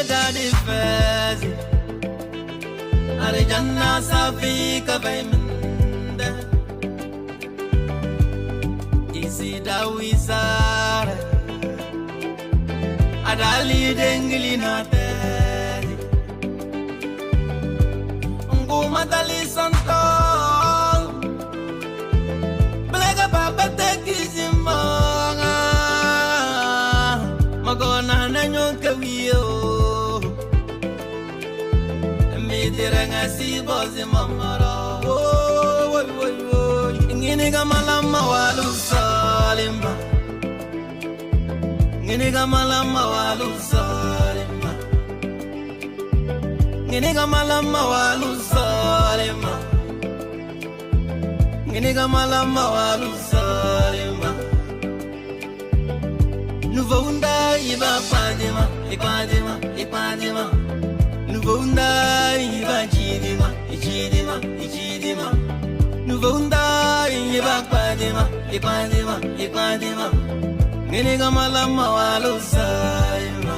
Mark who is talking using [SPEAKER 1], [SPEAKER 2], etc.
[SPEAKER 1] daddy fazi are janna safi kabaimda isi dawisara adali dengli na teri nguma dali santo blega baba tekizimanga magona nanyo kawiyo midiranga si bozi mamara ngini gamalama walu salimba ngini gamalama walu salimba ngini gamalama walu salimba ngini gamalama walu salimba Nuvunda iba padima ipadima ipadima Nuvunda iba chidima ichidima ichidima Nuvunda iba padima ipadima ipadima Ngini gamalama walu saima